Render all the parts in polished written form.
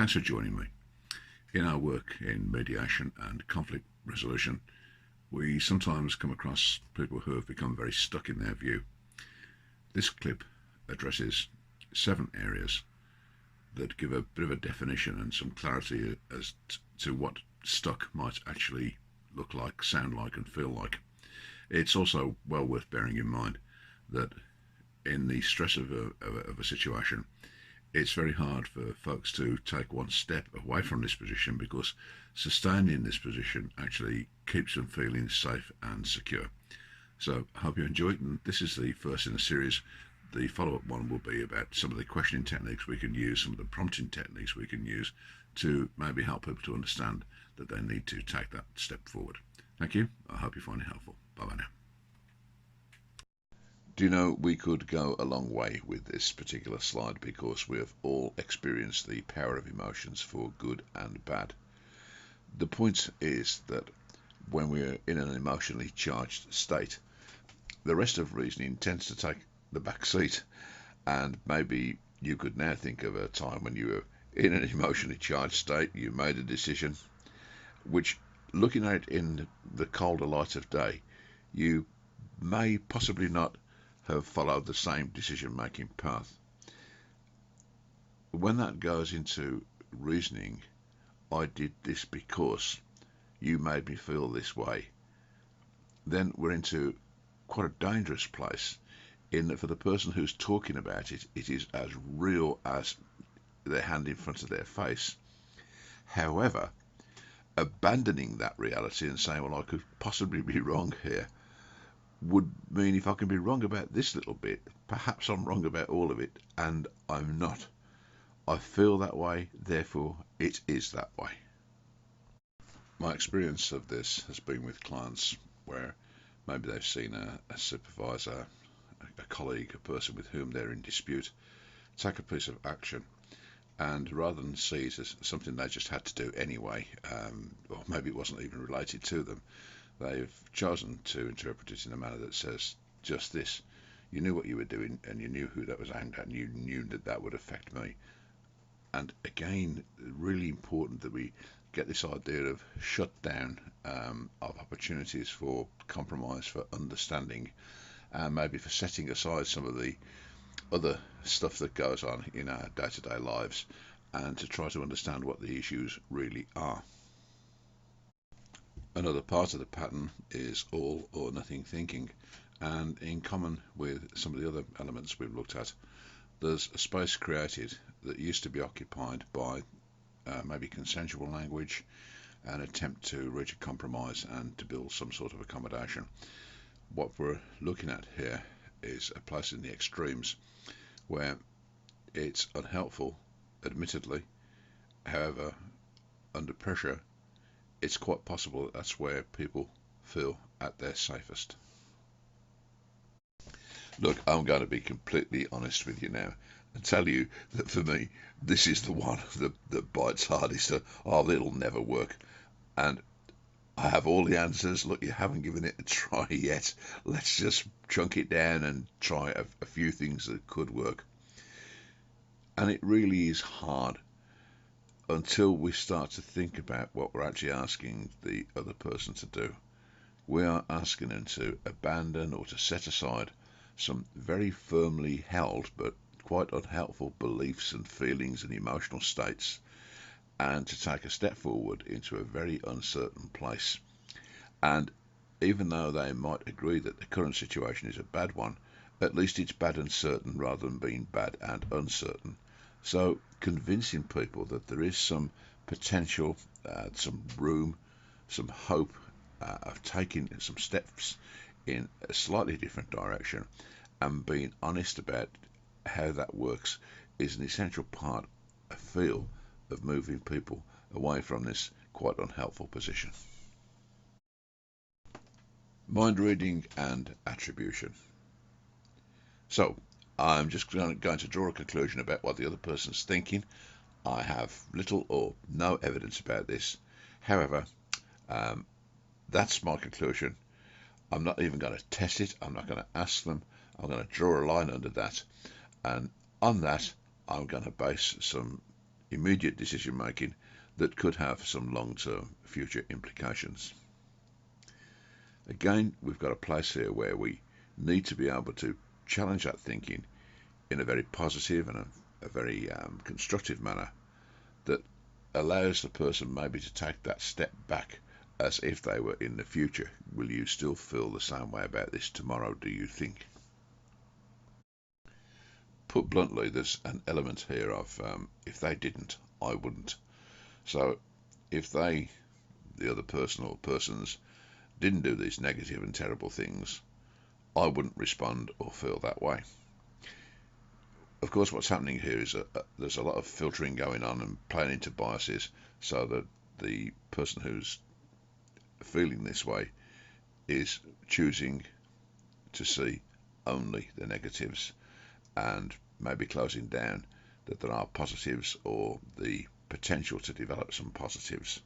Thanks for joining me. In our work in mediation and conflict resolution, we sometimes come across people who have become very stuck in their view. This clip addresses 7 areas that give a bit of a definition and some clarity as to what stuck might actually look like, sound like and feel like. It's also well worth bearing in mind that in the stress of a situation, it's very hard for folks to take one step away from this position, because sustaining in this position actually keeps them feeling safe and secure. So I hope you enjoy it, and this is the first in a series. The follow-up one will be about some of the questioning techniques we can use, some of the prompting techniques we can use to maybe help people to understand that they need to take that step forward. Thank you. I hope you find it helpful. Bye-bye now. Do you know, we could go a long way with this particular slide, because we have all experienced the power of emotions for good and bad. The point is that when we're in an emotionally charged state, the rest of reasoning tends to take the back seat, and maybe you could now think of a time when you were in an emotionally charged state, you made a decision which, looking at it in the colder light of day, you may possibly not have followed the same decision-making path. When that goes into reasoning, I did this because you made me feel this way, then we're into quite a dangerous place, in that for the person who's talking about it, it is as real as their hand in front of their face. However, abandoning that reality and saying, well, I could possibly be wrong here, would mean if I can be wrong about this little bit, perhaps I'm wrong about all of it, and I'm not. I feel that way, therefore it is that way. My experience of this has been with clients where maybe they've seen a supervisor, a colleague, a person with whom they're in dispute, take a piece of action, and rather than see it as something they just had to do anyway, or maybe it wasn't even related to them, they've chosen to interpret it in a manner that says just this: you knew what you were doing, and you knew who that was aimed at, and you knew that that would affect me. And again, really important that we get this idea of shut down of opportunities for compromise, for understanding, and maybe for setting aside some of the other stuff that goes on in our day-to-day lives, and to try to understand what the issues really are. Another part of the pattern is all or nothing thinking, and in common with some of the other elements we've looked at, there's a space created that used to be occupied by maybe consensual language, an attempt to reach a compromise and to build some sort of accommodation. What we're looking at here is a place in the extremes where it's unhelpful, admittedly. However, under pressure, it's quite possible that that's where people feel at their safest. Look, I'm going to be completely honest with you now and tell you that for me, this is the one that bites hardest. Oh, it'll never work. And I have all the answers. Look, you haven't given it a try yet. Let's just chunk it down and try a few things that could work. And it really is hard until we start to think about what we're actually asking the other person to do. We are asking them to abandon or to set aside some very firmly held but quite unhelpful beliefs and feelings and emotional states, and to take a step forward into a very uncertain place. And even though they might agree that the current situation is a bad one, at least it's bad and certain rather than being bad and uncertain. So convincing people that there is some potential, some room, some hope of taking some steps in a slightly different direction, and being honest about how that works, is an essential part, I feel, of moving people away from this quite unhelpful position. Mind reading and attribution. So I'm just going to draw a conclusion about what the other person's thinking. I have little or no evidence about this. However, that's my conclusion. I'm not even going to test it. I'm not going to ask them. I'm going to draw a line under that. And on that, I'm going to base some immediate decision making that could have some long-term future implications. Again, we've got a place here where we need to be able to challenge that thinking in a very positive and a very constructive manner that allows the person maybe to take that step back as if they were in the future. Will you still feel the same way about this tomorrow, do you think? Put bluntly, there's an element here of if they didn't, I wouldn't. So if they, the other person or persons, didn't do these negative and terrible things, I wouldn't respond or feel that way. Of course, what's happening here is there's a lot of filtering going on and playing into biases so that the person who's feeling this way is choosing to see only the negatives and maybe closing down that there are positives or the potential to develop some positives.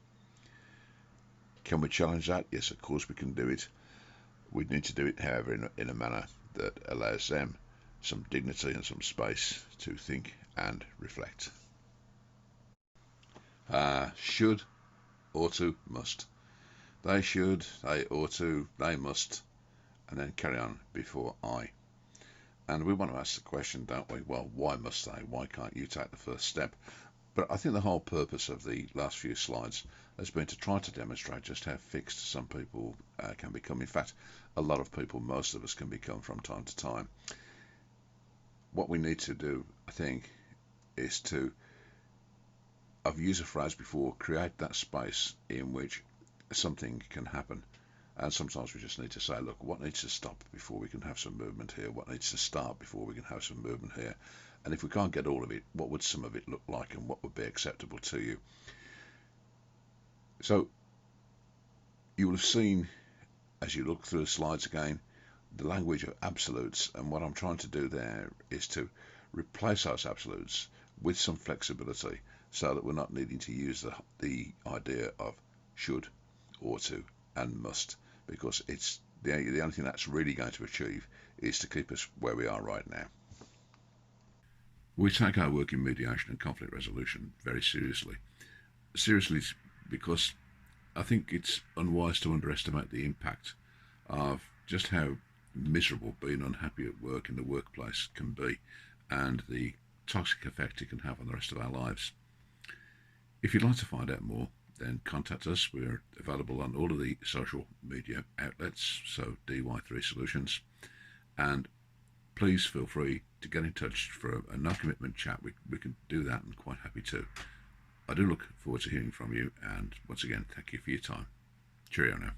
Can we challenge that? Yes, of course we can do it. We need to do it, however, in a manner that allows them some dignity and some space to think and reflect. Should, ought to, must. They should, they ought to, they must, and then carry on before I. And we want to ask the question, don't we? Well, why must they? Why can't you take the first step? But I think the whole purpose of the last few slides has been to try to demonstrate just how fixed some people can become. In fact, a lot of people, most of us, can become from time to time. What we need to do, I think, is to, I've used a phrase before, create that space in which something can happen. And sometimes we just need to say, look, what needs to stop before we can have some movement here? What needs to start before we can have some movement here? And if we can't get all of it, what would some of it look like and what would be acceptable to you? So you will have seen, as you look through the slides again, the language of absolutes. And what I'm trying to do there is to replace those absolutes with some flexibility so that we're not needing to use the idea of should, ought to, and must, because it's the only thing that's really going to achieve is to keep us where we are right now. We take our work in mediation and conflict resolution very seriously. Seriously, because I think it's unwise to underestimate the impact of just how miserable being unhappy at work in the workplace can be and the toxic effect it can have on the rest of our lives. If you'd like to find out more, then contact us. We're available on all of the social media outlets, so DY3 Solutions. And please feel free to get in touch for a no-commitment chat. We can do that, and quite happy to. I do look forward to hearing from you, and once again, thank you for your time. Cheerio now.